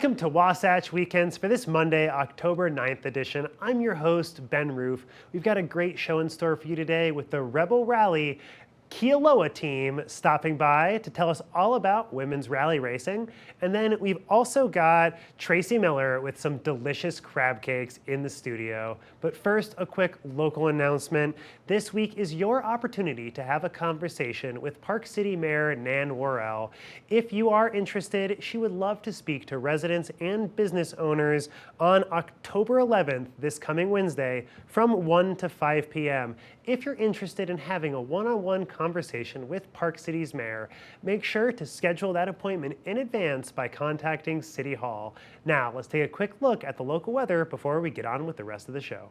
Welcome to Wasatch Weekends for this Monday, October 9th edition. I'm your host, Ben Roof. We've got a great show in store for you today with the Rebel Rally Kealoha team stopping by to tell us all about women's rally racing. And then we've also got Tracy Miller with some delicious crab cakes in the studio. But first, a quick local announcement. This week is your opportunity to have a conversation with Park City Mayor Nan Worrell. If you are interested, she would love to speak to residents and business owners on October 11th, this coming Wednesday, from 1 to 5 p.m. If you're interested in having a one-on-one conversation with Park City's mayor, make sure to schedule that appointment in advance by contacting City Hall. Now, let's take a quick look at the local weather before we get on with the rest of the show.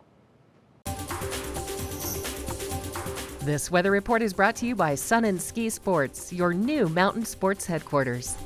This weather report is brought to you by Sun and Ski Sports, your new mountain sports headquarters.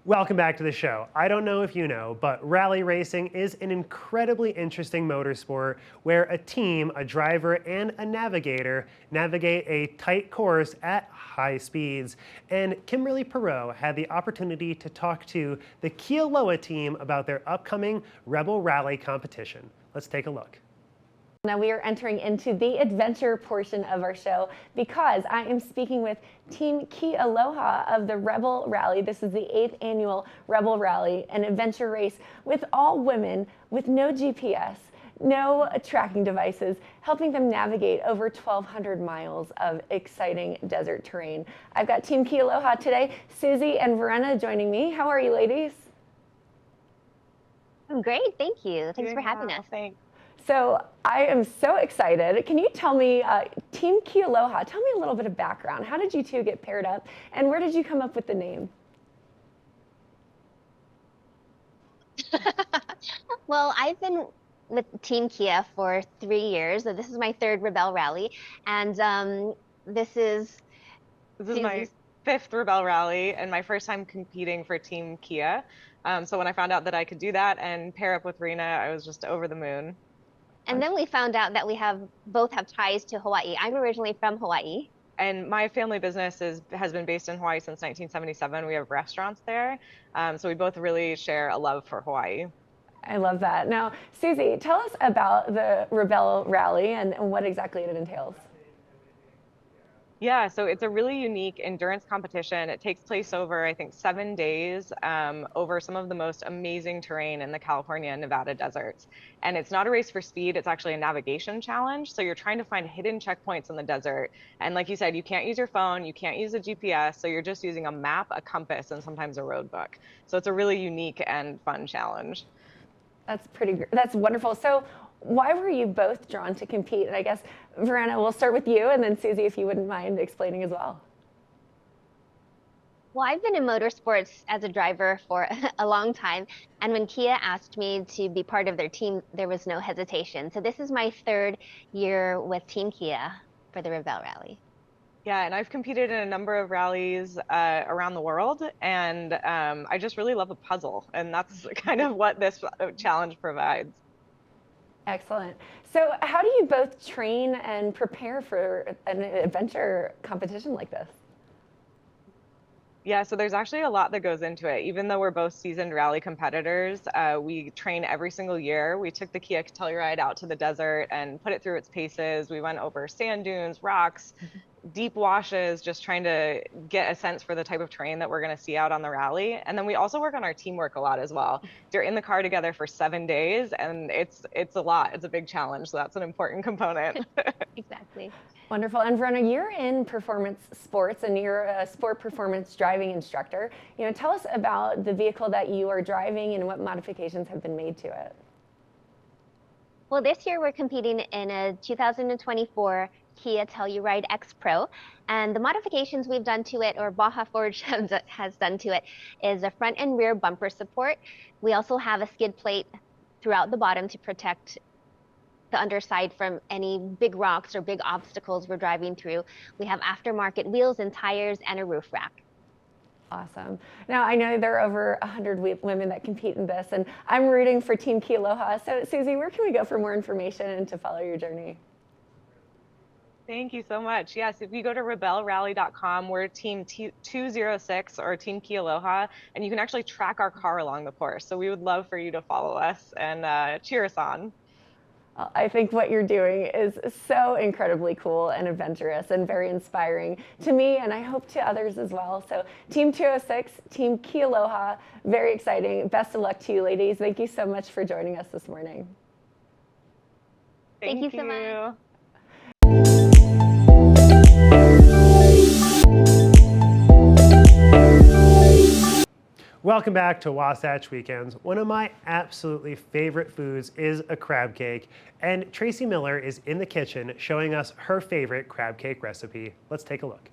Welcome back to the show. I don't know if you know, but rally racing is an incredibly interesting motorsport where a team, a driver, and a navigator navigate a tight course at high speeds. And Kimberly Perot had the opportunity to talk to the Kealoha team about their upcoming Rebel Rally competition. Let's take a look. Now we are entering into the adventure portion of our show because I am speaking with Team Kealoha of the Rebel Rally. This is the 8th annual Rebel Rally, an adventure race with all women with no GPS, no tracking devices, helping them navigate over 1,200 miles of exciting desert terrain. I've got Team Kealoha today, Susie and Verena joining me. How are you, ladies? I'm great, thank you. Thanks for having us. Thanks. So I am so excited. Can you tell me, Team Kealoha, tell me a little bit of background. How did you two get paired up, and where did you come up with the name? Well, I've been with Team Kia for 3 years. So this is my third Rebel Rally, and this is my 5th Rebel Rally and my first time competing for Team Kia. So when I found out that I could do that and pair up with Rena, I was just over the moon. And then we found out that we both have ties to Hawaii. I'm originally from Hawaii. And my family business has been based in Hawaii since 1977. We have restaurants there. So we both really share a love for Hawaii. I love that. Now, Susie, tell us about the Rebel Rally and what exactly it entails. Yeah, so it's a really unique endurance competition. It takes place over, I think, 7 days over some of the most amazing terrain in the California and Nevada deserts. And it's not a race for speed, it's actually a navigation challenge. So you're trying to find hidden checkpoints in the desert. And like you said, you can't use your phone, you can't use a GPS, so you're just using a map, a compass, and sometimes a road book. So it's a really unique and fun challenge. That's wonderful. So why were you both drawn to compete? And I guess, Verena, we'll start with you, and then Susie, if you wouldn't mind explaining as well. Well, I've been in motorsports as a driver for a long time, and when Kia asked me to be part of their team, there was no hesitation. So this is my 3rd year with Team Kia for the Rebel Rally. Yeah, and I've competed in a number of rallies around the world, and I just really love a puzzle, and that's kind of what this challenge provides. Excellent. So how do you both train and prepare for an adventure competition like this? Yeah, so there's actually a lot that goes into it. Even though we're both seasoned rally competitors, we train every single year. We took the Kia Telluride out to the desert and put it through its paces. We went over sand dunes, rocks, deep washes, just trying to get a sense for the type of terrain that we're going to see out on the rally. And then we also work on our teamwork a lot as well. They're in the car together for 7 days, and it's a lot. It's a big challenge. So that's an important component. Exactly. Wonderful. And Verona, you're in performance sports and you're a sport performance driving instructor. Tell us about the vehicle that you are driving and what modifications have been made to it. Well, this year we're competing in a 2024 Kia Telluride X Pro, and the modifications we've done to it, or Baja Forge has done to it, is a front and rear bumper support. We also have a skid plate throughout the bottom to protect the underside from any big rocks or big obstacles we're driving through. We have aftermarket wheels and tires and a roof rack. Awesome. Now, I know there are over 100 women that compete in this, and I'm rooting for Team Kia Aloha. So, Susie, where can we go for more information and to follow your journey? Thank you so much. Yes, if you go to rebelrally.com, we're Team 206 or Team Kia Aloha, and you can actually track our car along the course. So we would love for you to follow us and cheer us on. I think what you're doing is so incredibly cool and adventurous and very inspiring to me, and I hope to others as well. So Team 206, Team Kia Aloha, very exciting. Best of luck to you, ladies. Thank you so much for joining us this morning. Thank you so much. Welcome back to Wasatch Weekends. One of my absolutely favorite foods is a crab cake, and Tracy Miller is in the kitchen showing us her favorite crab cake recipe. Let's take a look.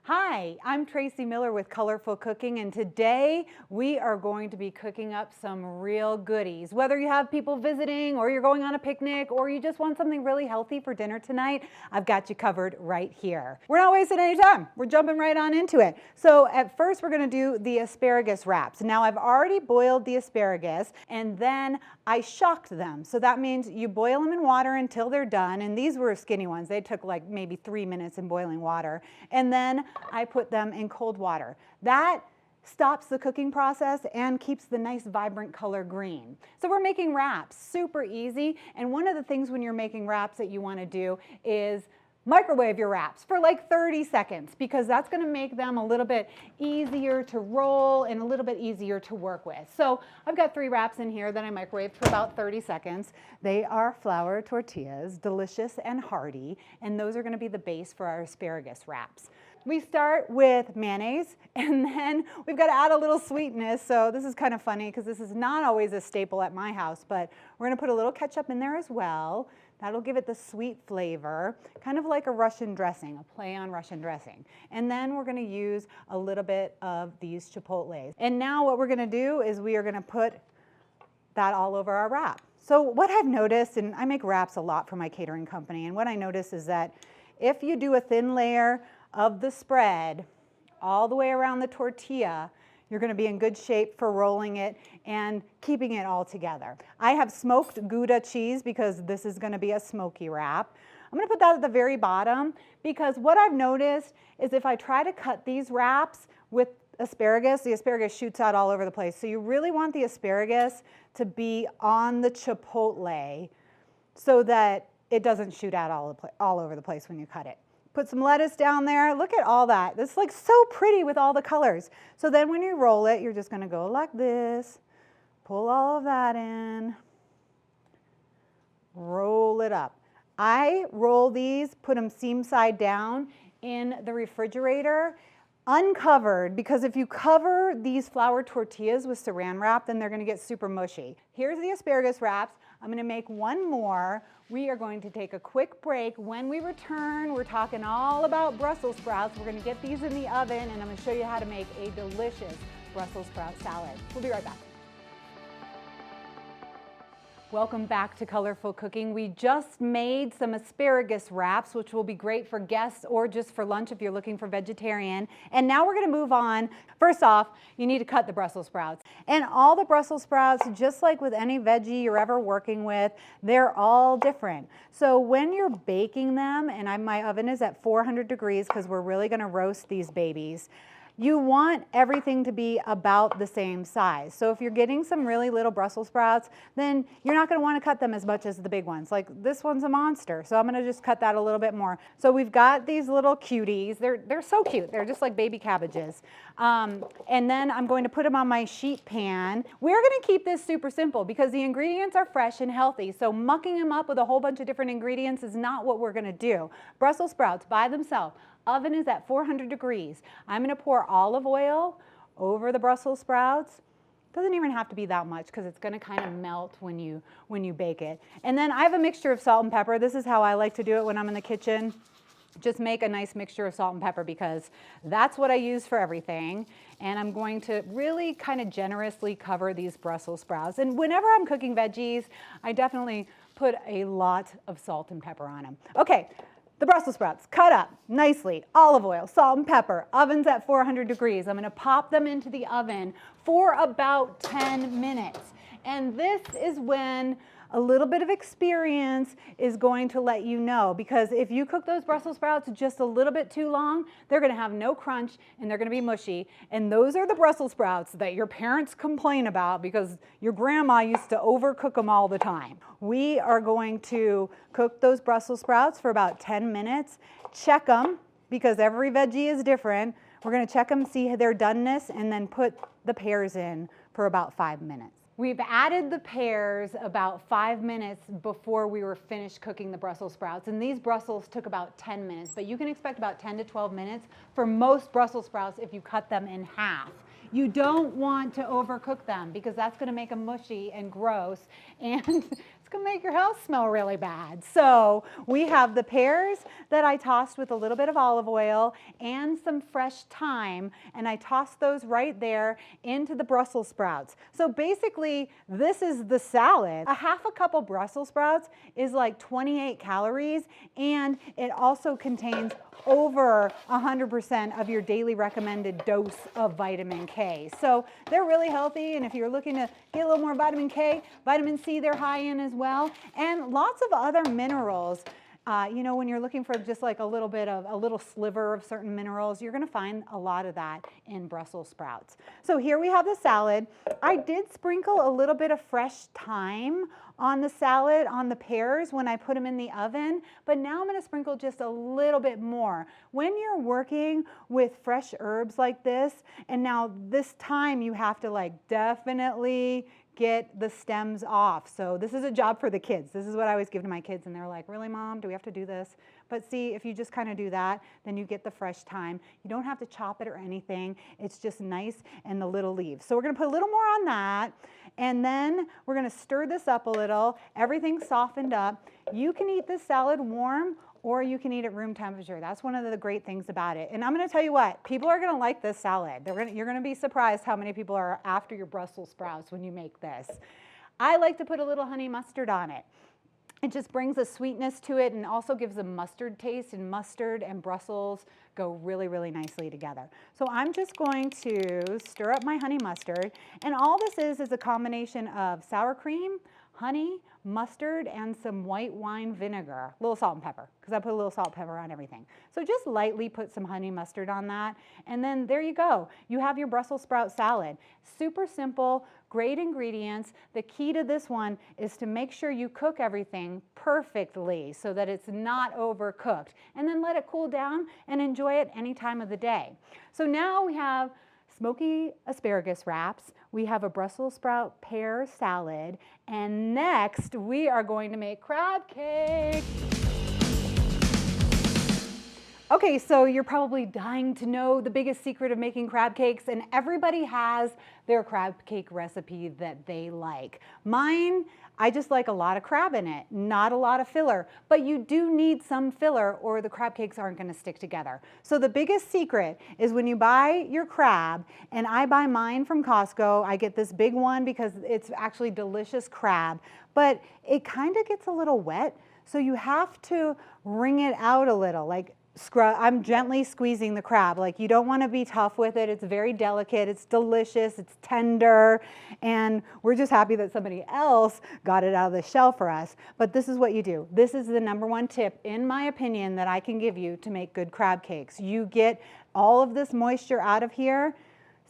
Hi, I'm Tracy Miller with Colorful Cooking, and today we are going to be cooking up some real goodies. Whether you have people visiting or you're going on a picnic or you just want something really healthy for dinner tonight, I've got you covered right here. We're not wasting any time. We're jumping right on into it. So at first we're going to do the asparagus wraps. Now I've already boiled the asparagus and then I shocked them. So that means you boil them in water until they're done, and these were skinny ones. They took like maybe 3 minutes in boiling water. And then I put them in cold water. That stops the cooking process and keeps the nice vibrant color green. So we're making wraps, super easy. And one of the things when you're making wraps that you want to do is microwave your wraps for like 30 seconds because that's going to make them a little bit easier to roll and a little bit easier to work with. So I've got 3 wraps in here that I microwaved for about 30 seconds. They are flour tortillas, delicious and hearty, and those are going to be the base for our asparagus wraps. We start with mayonnaise, and then we've got to add a little sweetness. So this is kind of funny because this is not always a staple at my house, but we're going to put a little ketchup in there as well. That'll give it the sweet flavor, kind of like a Russian dressing, a play on Russian dressing. And then we're going to use a little bit of these chipotles. And now what we're going to do is we are going to put that all over our wrap. So what I've noticed, and I make wraps a lot for my catering company, and what I notice is that if you do a thin layer of the spread all the way around the tortilla, you're going to be in good shape for rolling it and keeping it all together. I have smoked Gouda cheese because this is going to be a smoky wrap. I'm going to put that at the very bottom because what I've noticed is if I try to cut these wraps with asparagus, the asparagus shoots out all over the place. So you really want the asparagus to be on the chipotle so that it doesn't shoot out all over the place when you cut it. Put some lettuce down there. Look at all that. This looks so pretty with all the colors. So then when you roll it, you're just going to go like this. Pull all of that in. Roll it up. I roll these, put them seam side down in the refrigerator, uncovered, because if you cover these flour tortillas with saran wrap, then they're going to get super mushy. Here's the asparagus wraps. I'm going to make one more. We are going to take a quick break. When we return, we're talking all about Brussels sprouts. We're going to get these in the oven, and I'm going to show you how to make a delicious Brussels sprout salad. We'll be right back. Welcome back to Colorful Cooking. We just made some asparagus wraps, which will be great for guests or just for lunch if you're looking for vegetarian. And now we're going to move on. First off, you need to cut the Brussels sprouts. And all the Brussels sprouts, just like with any veggie you're ever working with, they're all different. So when you're baking them, and my oven is at 400 degrees because we're really going to roast these babies, you want everything to be about the same size. So if you're getting some really little Brussels sprouts, then you're not going to want to cut them as much as the big ones. Like this one's a monster, so I'm going to just cut that a little bit more. So we've got these little cuties. They're so cute. They're just like baby cabbages. And then I'm going to put them on my sheet pan. We're going to keep this super simple because the ingredients are fresh and healthy. So mucking them up with a whole bunch of different ingredients is not what we're going to do. Brussels sprouts by themselves. Oven is at 400 degrees. I'm going to pour olive oil over the Brussels sprouts. Doesn't even have to be that much because it's going to kind of melt when you bake it. And then I have a mixture of salt and pepper. This is how I like to do it when I'm in the kitchen. Just make a nice mixture of salt and pepper because that's what I use for everything. And I'm going to really kind of generously cover these Brussels sprouts. And whenever I'm cooking veggies, I definitely put a lot of salt and pepper on them. Okay. The Brussels sprouts, cut up nicely, olive oil, salt and pepper, oven's at 400 degrees. I'm going to pop them into the oven for about 10 minutes. And this is when a little bit of experience is going to let you know, because if you cook those Brussels sprouts just a little bit too long, they're going to have no crunch and they're going to be mushy. And those are the Brussels sprouts that your parents complain about because your grandma used to overcook them all the time. We are going to cook those Brussels sprouts for about 10 minutes. Check them because every veggie is different. We're going to check them, see their doneness, and then put the pears in for about 5 minutes. We've added the pears about 5 minutes before we were finished cooking the Brussels sprouts. And these Brussels took about 10 minutes, but you can expect about 10 to 12 minutes for most Brussels sprouts if you cut them in half. You don't want to overcook them because that's going to make them mushy and gross, and it's going to make your house smell really bad. So we have the pears that I tossed with a little bit of olive oil and some fresh thyme, and I tossed those right there into the Brussels sprouts. So basically, this is the salad. A half a cup of Brussels sprouts is like 28 calories, and it also contains over 100% of your daily recommended dose of vitamin K. So they're really healthy, and if you're looking to get a little more vitamin K, vitamin C they're high in as well, and lots of other minerals. You know, when you're looking for just like a little sliver of certain minerals, you're going to find a lot of that in Brussels sprouts. So here we have the salad. I did sprinkle a little bit of fresh thyme on the salad, on the pears when I put them in the oven, but now I'm going to sprinkle just a little bit more. When you're working with fresh herbs like this, and now this time you have to like definitely get the stems off. So this is a job for the kids. This is what I always give to my kids, and they're like, really, Mom, do we have to do this? But see, if you just kind of do that, then you get the fresh thyme. You don't have to chop it or anything. It's just nice and the little leaves. So we're going to put a little more on that, and then we're going to stir this up a little. Everything's softened up. You can eat this salad warm, or you can eat at room temperature. That's one of the great things about it. And I'm going to tell you what, people are going to like this salad. You're going to be surprised how many people are after your Brussels sprouts when you make this. I like to put a little honey mustard on it. It just brings a sweetness to it and also gives a mustard taste, and mustard and Brussels go really, really nicely together. So I'm just going to stir up my honey mustard, and all this is a combination of sour cream, honey, mustard, and some white wine vinegar, a little salt and pepper, because I put a little salt and pepper on everything. So just lightly put some honey mustard on that, and then there you go. You have your Brussels sprout salad. Super simple, great ingredients. The key to this one is to make sure you cook everything perfectly so that it's not overcooked, and then let it cool down and enjoy it any time of the day. So now we have smoky asparagus wraps, we have a Brussels sprout pear salad, and next we are going to make crab cake. Okay, so you're probably dying to know the biggest secret of making crab cakes, and everybody has their crab cake recipe that they like. Mine, I just like a lot of crab in it, not a lot of filler, but you do need some filler or the crab cakes aren't going to stick together. So the biggest secret is when you buy your crab, and I buy mine from Costco, I get this big one because it's actually delicious crab, but it kind of gets a little wet, so you have to wring it out a little, like I'm gently squeezing the crab. Like, you don't want to be tough with it. It's very delicate. It's delicious. It's tender. And we're just happy that somebody else got it out of the shell for us. But this is what you do. This is the #1 tip, in my opinion, that I can give you to make good crab cakes. You get all of this moisture out of here.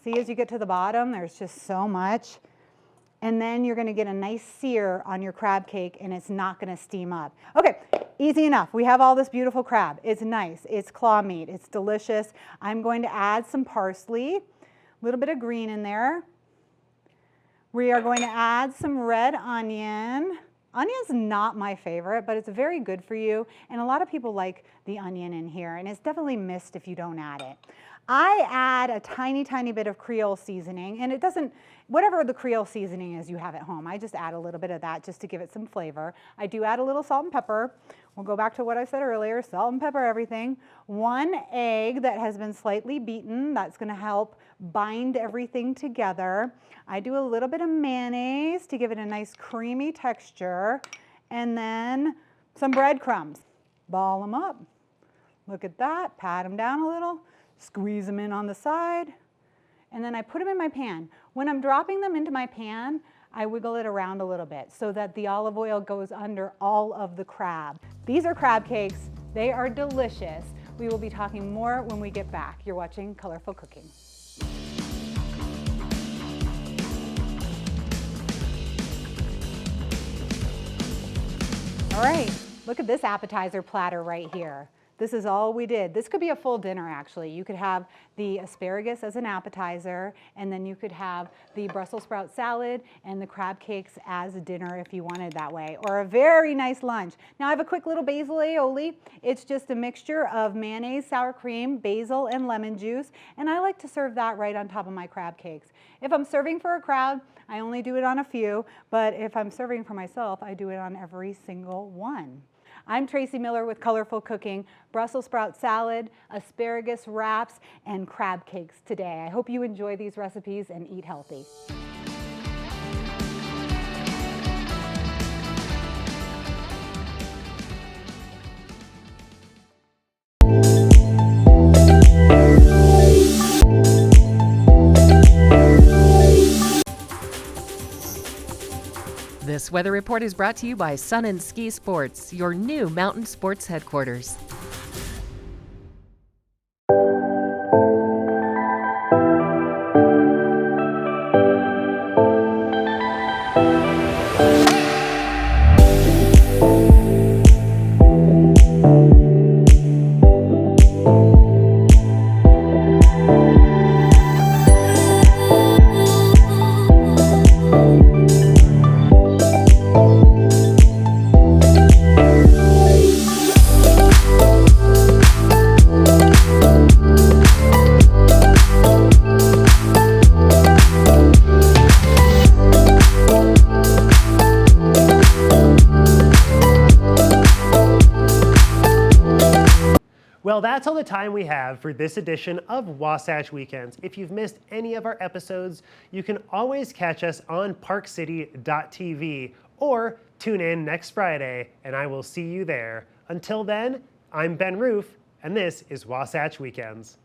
See, as you get to the bottom, there's just so much. And then you're gonna get a nice sear on your crab cake, and it's not gonna steam up. Okay, easy enough. We have all this beautiful crab. It's nice, it's claw meat, it's delicious. I'm going to add some parsley, a little bit of green in there. We are going to add some red onion. Onion's not my favorite, but it's very good for you. And a lot of people like the onion in here, and it's definitely missed if you don't add it. I add a tiny, tiny bit of Creole seasoning, and it doesn't, whatever the Creole seasoning is you have at home, I just add a little bit of that just to give it some flavor. I do add a little salt and pepper. We'll go back to what I said earlier, salt and pepper everything. 1 egg that has been slightly beaten, that's gonna help bind everything together. I do a little bit of mayonnaise to give it a nice creamy texture, and then some breadcrumbs. Ball them up. Look at that, pat them down a little. Squeeze them in on the side, and then I put them in my pan. When I'm dropping them into my pan, I wiggle it around a little bit so that the olive oil goes under all of the crab. These are crab cakes. They are delicious. We will be talking more when we get back. You're watching Colorful Cooking. All right, look at this appetizer platter right here. This is all we did. This could be a full dinner, actually. You could have the asparagus as an appetizer, and then you could have the Brussels sprout salad and the crab cakes as a dinner if you wanted that way, or a very nice lunch. Now I have a quick little basil aioli. It's just a mixture of mayonnaise, sour cream, basil, and lemon juice, and I like to serve that right on top of my crab cakes. If I'm serving for a crowd, I only do it on a few, but if I'm serving for myself, I do it on every single one. I'm Tracy Miller with Colorful Cooking, Brussels sprout salad, asparagus wraps, and crab cakes today. I hope you enjoy these recipes and eat healthy. This weather report is brought to you by Sun and Ski Sports, your new mountain sports headquarters. Well, that's all the time we have for this edition of Wasatch Weekends. If you've missed any of our episodes, you can always catch us on parkcity.tv or tune in next Friday, and I will see you there. Until then, I'm Ben Roof, and this is Wasatch Weekends.